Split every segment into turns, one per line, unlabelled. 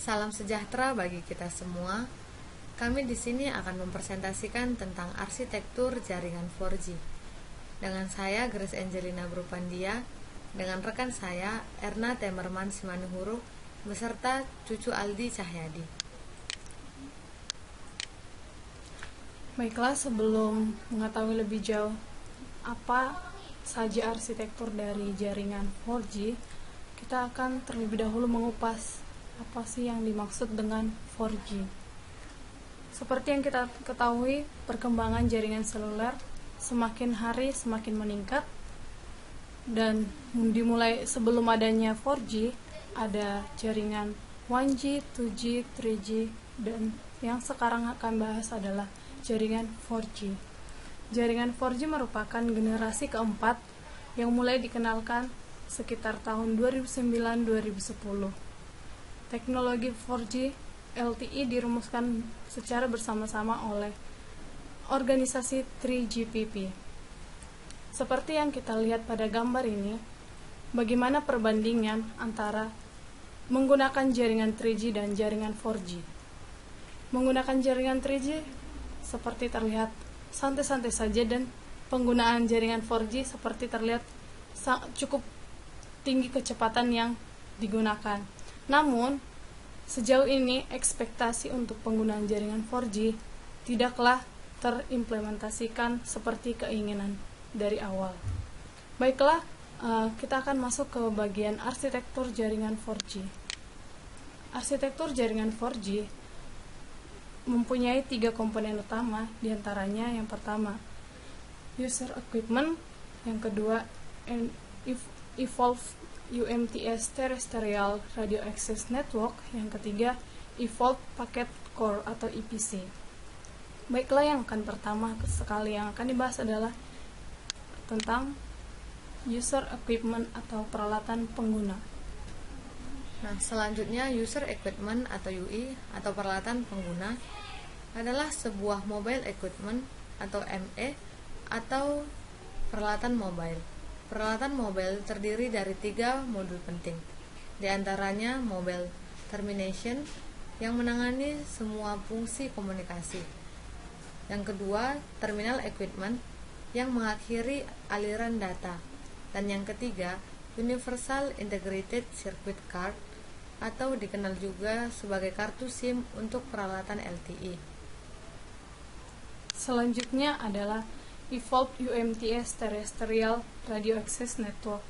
Salam sejahtera bagi kita semua. Kami di sini akan mempresentasikan tentang arsitektur jaringan 4G. Dengan saya Grace Angelina Brupandia, dengan rekan saya Erna Temerman Simanuhuru, beserta cucu Aldi Cahyadi.
Baiklah, sebelum mengetahui lebih jauh apa saja arsitektur dari jaringan 4G, kita akan terlebih dahulu mengupas apa sih yang dimaksud dengan 4G. Seperti yang kita ketahui, perkembangan jaringan seluler semakin hari semakin meningkat, dan dimulai sebelum adanya 4G ada jaringan 1G, 2G, 3G, dan yang sekarang akan bahas adalah jaringan 4G. Jaringan 4G merupakan generasi keempat yang mulai dikenalkan sekitar tahun 2009-2010. Teknologi 4G LTE dirumuskan secara bersama-sama oleh organisasi 3GPP. Seperti yang kita lihat pada gambar ini, bagaimana perbandingan antara menggunakan jaringan 3G dan jaringan 4G. Menggunakan jaringan 3G seperti terlihat santai-santai saja, dan penggunaan jaringan 4G seperti terlihat cukup tinggi kecepatan yang digunakan. Namun, sejauh ini ekspektasi untuk penggunaan jaringan 4G tidaklah terimplementasikan seperti keinginan dari awal. Baiklah, kita akan masuk ke bagian arsitektur jaringan 4G. Arsitektur jaringan 4G mempunyai 3 komponen utama, diantaranya yang pertama user equipment, yang kedua evolved UMTS Terrestrial Radio Access Network, yang ketiga Evolved Packet Core atau EPC. Baiklah, yang akan pertama sekali yang akan dibahas adalah tentang user equipment atau peralatan pengguna.
Nah, selanjutnya user equipment atau UI atau peralatan pengguna adalah sebuah mobile equipment atau ME atau peralatan mobile. Peralatan mobile terdiri dari 3 modul penting, di antaranya mobile termination yang menangani semua fungsi komunikasi. Yang kedua, terminal equipment yang mengakhiri aliran data. Dan yang ketiga, Universal Integrated Circuit Card atau dikenal juga sebagai kartu SIM untuk peralatan LTE.
Selanjutnya adalah Evolved UMTS Terrestrial Radio Access Network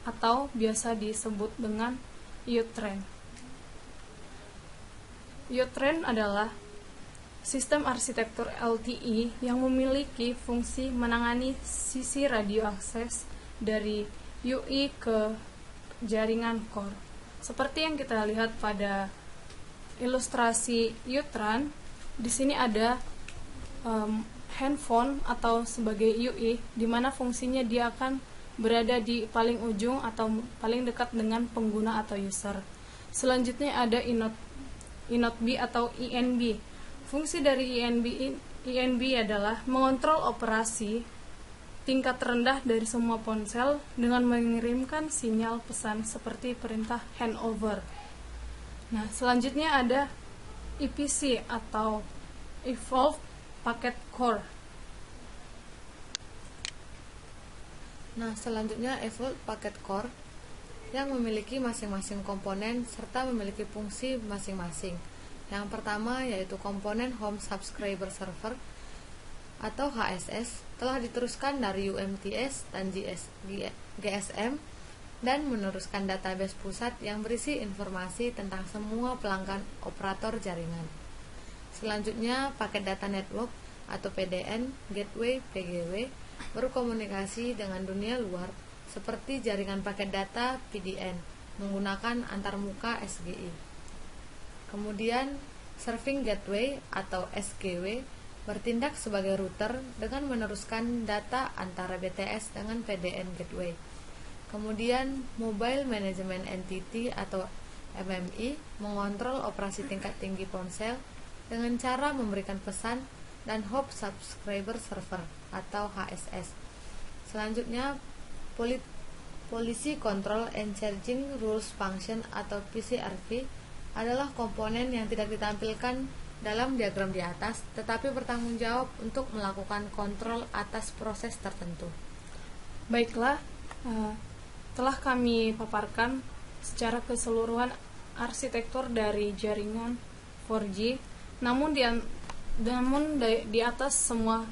atau biasa disebut dengan UTRAN. UTRAN adalah sistem arsitektur LTE yang memiliki fungsi menangani sisi radio akses dari UI ke jaringan core. Seperti yang kita lihat pada ilustrasi UTRAN, di sini ada handphone atau sebagai UI, di mana fungsinya dia akan berada di paling ujung atau paling dekat dengan pengguna atau user. Selanjutnya ada InnoD B atau INB. Fungsi dari INB adalah mengontrol operasi tingkat rendah dari semua ponsel dengan mengirimkan sinyal pesan seperti perintah handover. Nah, selanjutnya ada EPC atau Evolved Packet Core.
Nah, selanjutnya Evolved Packet Core yang memiliki masing-masing komponen serta memiliki fungsi masing-masing. Yang pertama yaitu komponen Home Subscriber Server atau HSS telah diteruskan dari UMTS dan GSM dan meneruskan database pusat yang berisi informasi tentang semua pelanggan operator jaringan. Selanjutnya, paket data network atau PDN, gateway, PGW berkomunikasi dengan dunia luar seperti jaringan paket data PDN menggunakan antarmuka SGI. Kemudian, serving gateway atau SGW bertindak sebagai router dengan meneruskan data antara BTS dengan PDN gateway. Kemudian, Mobile Management Entity atau MMI mengontrol operasi tingkat tinggi ponsel dengan cara memberikan pesan, dan Home Subscriber Server atau HSS. Selanjutnya, Policy Control and Charging Rules Function atau PCRV adalah komponen yang tidak ditampilkan dalam diagram di atas, tetapi bertanggung jawab untuk melakukan kontrol atas proses tertentu.
Baiklah, telah kami paparkan secara keseluruhan arsitektur dari jaringan 4G. Namun di atas semua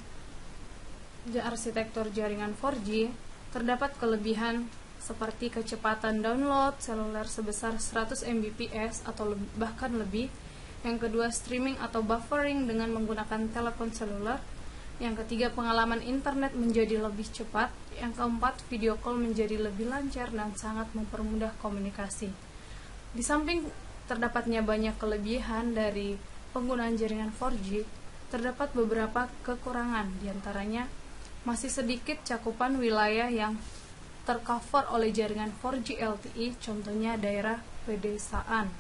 arsitektur jaringan 4G terdapat kelebihan seperti kecepatan download seluler sebesar 100 Mbps atau bahkan lebih. Yang kedua, streaming atau buffering dengan menggunakan telepon seluler. Yang ketiga, pengalaman internet menjadi lebih cepat. Yang keempat, video call menjadi lebih lancar dan sangat mempermudah komunikasi. Di samping terdapatnya banyak kelebihan dari penggunaan jaringan 4G, terdapat beberapa kekurangan, diantaranya masih sedikit cakupan wilayah yang tercover oleh jaringan 4G LTE, contohnya daerah pedesaan.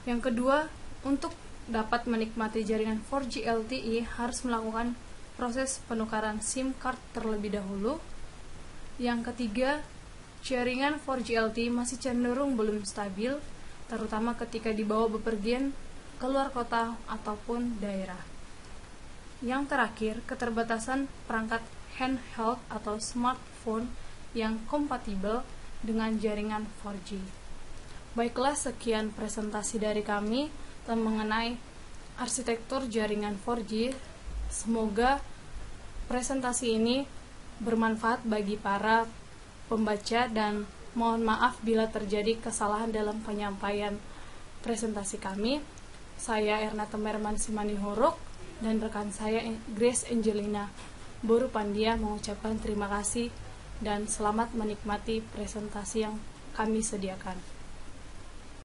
Yang kedua, untuk dapat menikmati jaringan 4G LTE harus melakukan proses penukaran SIM card terlebih dahulu. Yang ketiga, jaringan 4G LTE masih cenderung belum stabil, terutama ketika dibawa bepergian keluar kota ataupun daerah. Yang terakhir, keterbatasan perangkat handheld atau smartphone yang kompatibel dengan jaringan 4G. Baiklah, sekian presentasi dari kami mengenai arsitektur jaringan 4G. Semoga presentasi ini bermanfaat bagi para pembaca dan mohon maaf bila terjadi kesalahan dalam penyampaian presentasi kami. Saya Erna Temerman Simanihuruk dan rekan saya Grace Angelina Boru Pandia mengucapkan terima kasih dan selamat menikmati presentasi yang kami sediakan.